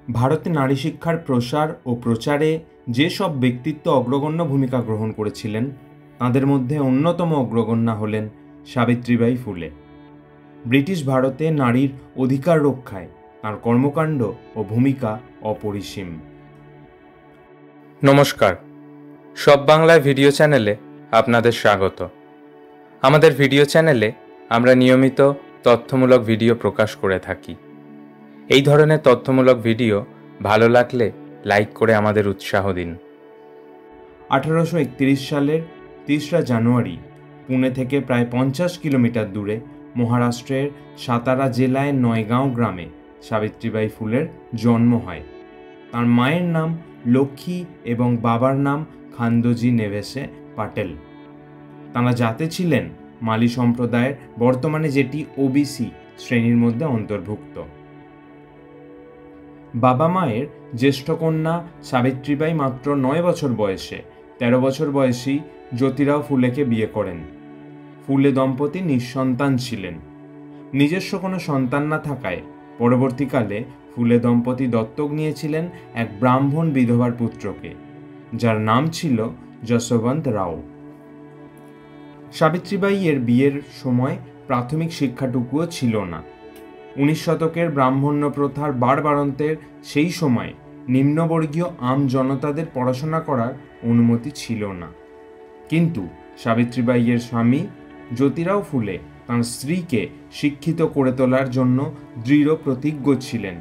ভারতে নারী শিক্ষার প্রসার ও প্রচারে যে সব ব্যক্তিত্ব অগ্রগণ্য ভূমিকা গ্রহণ করেছিলেন তাঁদের মধ্যে অন্যতম অগ্রগণ্যা হলেন সাবিত্রীবাই ফুলে। ব্রিটিশ ভারতে নারীর অধিকার রক্ষায় তাঁর কর্মকাণ্ড ও ভূমিকা অপরিসীম। নমস্কার, সব বাংলায় ভিডিও চ্যানেলে আপনাদের স্বাগত। আমাদের ভিডিও চ্যানেলে আমরা নিয়মিত তথ্যমূলক ভিডিও প্রকাশ করে থাকি। এই ধরনের তথ্যমূলক ভিডিও ভালো লাগলে লাইক করে আমাদের উৎসাহ দিন। 1831 সালের 30 জানুয়ারি পুনে থেকে প্রায় 50 কিলোমিটার দূরে মহারাষ্ট্রের সাতারা জেলায় নয়গাঁও গ্রামে সাবিত্রীবাই ফুলের জন্ম হয়। তার মায়ের নাম লক্ষ্মী এবং বাবার নাম খান্দোজি নেভেসে পাটেল। তাঁরা জাতে ছিলেন মালি সম্প্রদায়ের, বর্তমানে যেটি ওবিসি শ্রেণীর মধ্যে অন্তর্ভুক্ত। বাবা মায়ের জ্যেষ্ঠ কন্যা সাবিত্রীবাই মাত্র 9 বছর বয়সে 13 বছর বয়সী জ্যোতিরাও ফুলেকে বিয়ে করেন। ফুলে দম্পতি নিঃসন্তান ছিলেন। নিজস্ব কোনো সন্তান না থাকায় পরবর্তীকালে ফুলে দম্পতি দত্তক নিয়েছিলেন এক ব্রাহ্মণ বিধবার পুত্রকে, যার নাম ছিল যশবন্ত রাও। সাবিত্রীবাই এর বিয়ের সময় প্রাথমিক শিক্ষাটুকুও ছিল না। 19 শতকের ব্রাহ্মণ্য প্রথার বাড়বাড়ন্তের সেই সময় নিম্নবর্গীয় আম জনতাদের পড়াশোনা করার অনুমতি ছিল না। কিন্তু সাবিত্রীবাই এর স্বামী জ্যোতিরাও ফুলে তাঁর স্ত্রীকে শিক্ষিত করে তোলার জন্য দৃঢ় প্রতিজ্ঞ ছিলেন।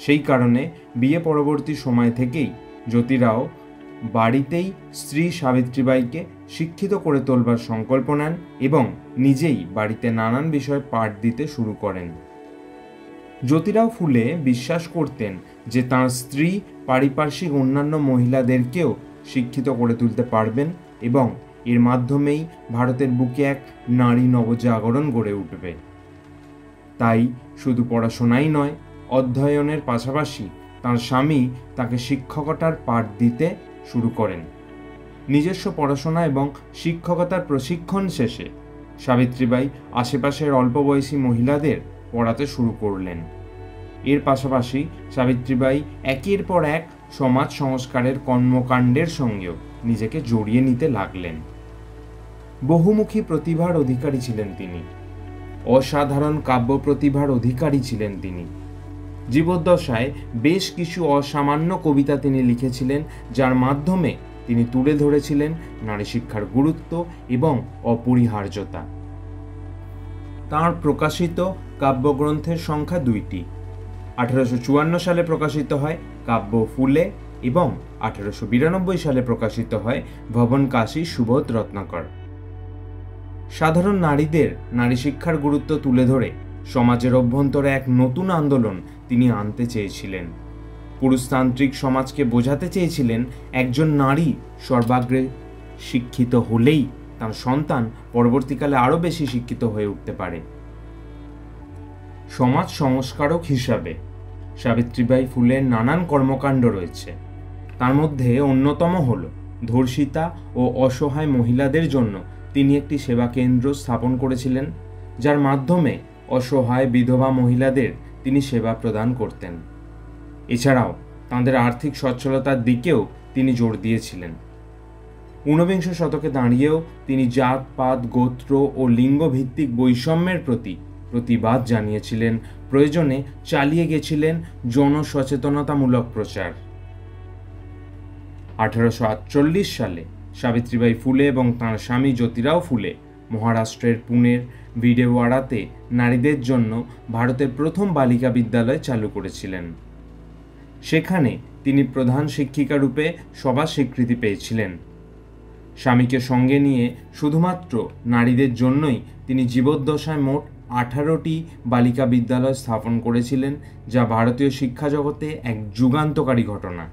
সেই কারণে বিয়ে পরবর্তী সময় থেকেই জ্যোতিরাও বাড়িতেই স্ত্রী সাবিত্রীবাইকে শিক্ষিত করে তোলবার সংকল্প নেন এবং নিজেই বাড়িতে নানান বিষয়ে পাঠ দিতে শুরু করেন। জ্যোতিরাও ফুলে বিশ্বাস করতেন যে তাঁর স্ত্রী পারিপার্শ্বিক অন্যান্য মহিলাদেরকেও শিক্ষিত করে তুলতে পারবেন এবং এর মাধ্যমেই ভারতের বুকে এক নারী নবজাগরণ গড়ে উঠবে। তাই শুধু পড়াশোনাই নয়, অধ্যয়নের পাশাপাশি তাঁর স্বামী তাকে শিক্ষকতার পাঠ দিতে শুরু করেন। নিজস্ব পড়াশোনা এবং শিক্ষকতার প্রশিক্ষণ শেষে সাবিত্রীবাই আশেপাশের অল্প বয়সী মহিলাদের পড়াতে শুরু করলেন। এর পাশাপাশি সাবিত্রীবাই একের পর এক সমাজ সংস্কারের কর্মকাণ্ডের সঙ্গেও নিজেকে জড়িয়ে নিতে লাগলেন। বহুমুখী প্রতিভার অধিকারী ছিলেন তিনি। অসাধারণ কাব্য প্রতিভার অধিকারী ছিলেন তিনি। জীবদ্দশায় বেশ কিছু অসামান্য কবিতা তিনি লিখেছিলেন, যার মাধ্যমে তিনি তুলে ধরেছিলেন নারী শিক্ষার গুরুত্ব এবং অপরিহার্যতা। তাঁর প্রকাশিত কাব্যগ্রন্থের সংখ্যা 2টি। 1854 সালে প্রকাশিত হয় কাব্য ফুলে এবং 1892 সালে প্রকাশিত হয় ভবন কাশী সুবোধ রত্নাকর। সাধারণ নারীদের নারী শিক্ষার গুরুত্ব তুলে ধরে সমাজের অভ্যন্তরে এক নতুন আন্দোলন তিনি আনতে চেয়েছিলেন। পুরুষতান্ত্রিক সমাজকে বোঝাতে চেয়েছিলেন একজন নারী সর্বাগ্রে শিক্ষিত হলেই তার সন্তান পরবর্তীকালে আরও বেশি শিক্ষিত হয়ে উঠতে পারে। সমাজ সংস্কারক হিসাবে সাবিত্রীবাই ফুলের নানান কর্মকাণ্ড রয়েছে। তার মধ্যে অন্যতম হল ধর্ষিতা ও অসহায় মহিলাদের জন্য তিনি একটি সেবা কেন্দ্র স্থাপন করেছিলেন, যার মাধ্যমে অসহায় বিধবা মহিলাদের তিনি সেবা প্রদান করতেন। এছাড়াও তাঁদের আর্থিক সচ্ছলতার দিকেও তিনি জোর দিয়েছিলেন। 19বিংশ শতকে দাঁড়িয়েও তিনি জাতপাত, গোত্র ও লিঙ্গ ভিত্তিক বৈষম্যের প্রতি প্রতিবাদ জানিয়েছিলেন। প্রয়োজনে চালিয়ে গেছিলেন জনসচেতনতামূলক প্রচার। 1848 সালে সাবিত্রীবাই ফুলে এবং তাঁর স্বামী জ্যোতিরাও ফুলে মহারাষ্ট্রের পুনের ভিডেওয়াড়াতে নারীদের জন্য ভারতের প্রথম বালিকা বিদ্যালয় চালু করেছিলেন। সেখানে তিনি প্রধান শিক্ষিকা রূপে সবার স্বীকৃতি পেয়েছিলেন। স্বামীকে সঙ্গে নিয়ে শুধুমাত্র নারীদের জন্যই তিনি জীবদ্দশায় মোট 18টি বালিকা বিদ্যালয় স্থাপন করেছিলেন, যা ভারতীয় শিক্ষা জগতে এক যুগান্তকারী ঘটনা।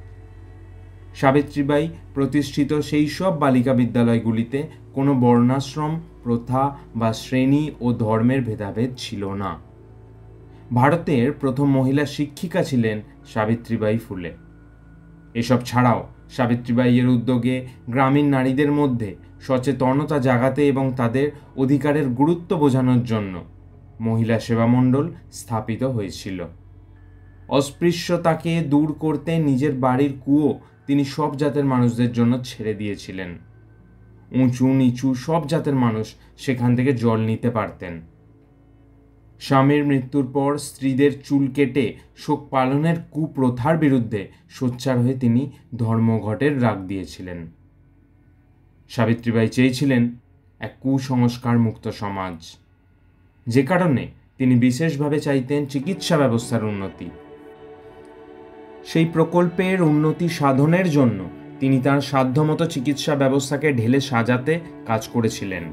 সাবিত্রীবাই প্রতিষ্ঠিত সেই সব বালিকা বিদ্যালয়গুলিতে কোনো বর্ণাশ্রম প্রথা বা শ্রেণী ও ধর্মের ভেদাভেদ ছিল না। ভারতের প্রথম মহিলা শিক্ষিকা ছিলেন সাবিত্রীবাই ফুলে। এসব ছাড়াও সাবিত্রীবাই এর উদ্যোগে গ্রামীণ নারীদের মধ্যে সচেতনতা জাগাতে এবং তাদের অধিকারের গুরুত্ব বোঝানোর জন্য মহিলা সেবা মণ্ডল স্থাপিত হয়েছিল। অস্পৃশ্যতাকে দূর করতে নিজের বাড়ির কুয়ো তিনি সব জাতের মানুষদের জন্য ছেড়ে দিয়েছিলেন। উঁচু নিচু সব জাতের মানুষ সেখান থেকে জল নিতে পারতেন। স্বামীর মৃত্যুর পর স্ত্রীদের চুল কেটে শোক পালনের কুপ্রথার বিরুদ্ধে সোচ্চার হয়ে তিনি ধর্মঘটের ডাক দিয়েছিলেন। সাবিত্রীবাই চেয়েছিলেন এক কুসংস্কার মুক্ত সমাজ, যে কারণে তিনি বিশেষভাবে চাইতেন চিকিৎসা ব্যবস্থার উন্নতি। সেই প্রকল্পের উন্নতি সাধনের জন্য তিনি তার সাধ্যমতো চিকিৎসা ব্যবস্থাকে ঢেলে সাজাতে কাজ করেছিলেন।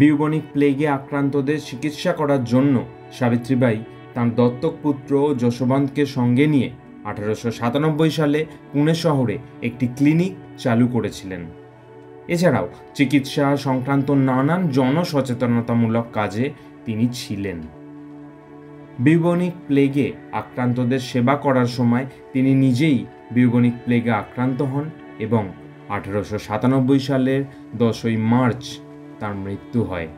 বিউবনিক প্লেগে আক্রান্তদের চিকিৎসা করার জন্য সাবিত্রীবাই তাঁর দত্তক পুত্র যশবন্তকে সঙ্গে নিয়ে 1897 সালে পুনে শহরে একটি ক্লিনিক চালু করেছিলেন। এছাড়াও চিকিৎসা সংক্রান্ত নানান জনসচেতনতামূলক কাজে তিনি ছিলেন। বিউবনিক প্লেগে আক্রান্তদের সেবা করার সময় তিনি নিজেই বিউবনিক প্লেগে আক্রান্ত হন এবং 1897 সালের 10 মার্চ তার মৃত্যু হয়।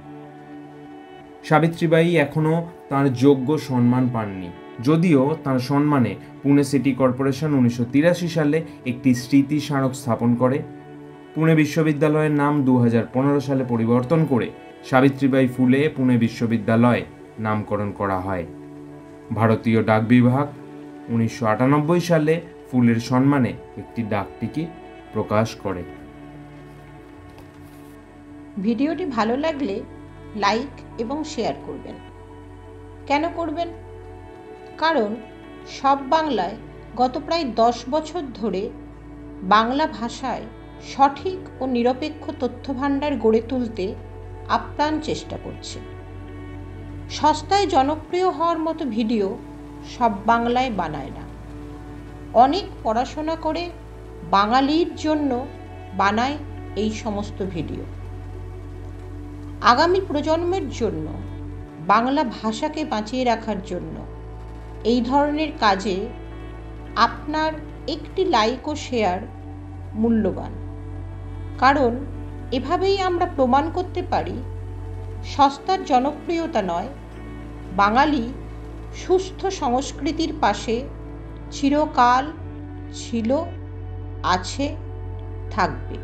সাবিত্রীবাই এখনও তাঁর যোগ্য সম্মান পাননি, যদিও তাঁর সম্মানে পুনে সিটি কর্পোরেশন 1983 সালে একটি স্মৃতি স্মারক স্থাপন করে। পুনে বিশ্ববিদ্যালয়ের নাম 2015 সালে পরিবর্তন করে সাবিত্রীবাই ফুলে পুনে বিশ্ববিদ্যালয় নামকরণ করা হয়। ভারতীয় ডাক বিভাগ 1998 সালে ফুলের সম্মানে একটি ডাক টিকিট প্রকাশ করে। ভিডিওটি ভালো লাগলে লাইক এবং শেয়ার করবেন। কেন করবেন? কারণ সব বাংলায় গত প্রায় 10 বছর ধরে বাংলা ভাষায় সঠিক ও নিরপেক্ষ তথ্যভাণ্ডার গড়ে তুলতে আপ্রাণ চেষ্টা করছে। সস্তায় জনপ্রিয় হওয়ার মতো ভিডিও সব বাংলায় বানায় না, অনেক পড়াশোনা করে বাঙালির জন্য বানায় এই সমস্ত ভিডিও। আগামী প্রজন্মের জন্য বাংলা ভাষাকে বাঁচিয়ে রাখার জন্য এই ধরনের কাজে আপনার একটি লাইক ও শেয়ার মূল্যবান। কারণ এভাবেই আমরা প্রমাণ করতে পারি সস্তার জনপ্রিয়তা নয়, বাঙালি সুস্থ সংস্কৃতির পাশে চিরকাল ছিল, আছে, থাকবে।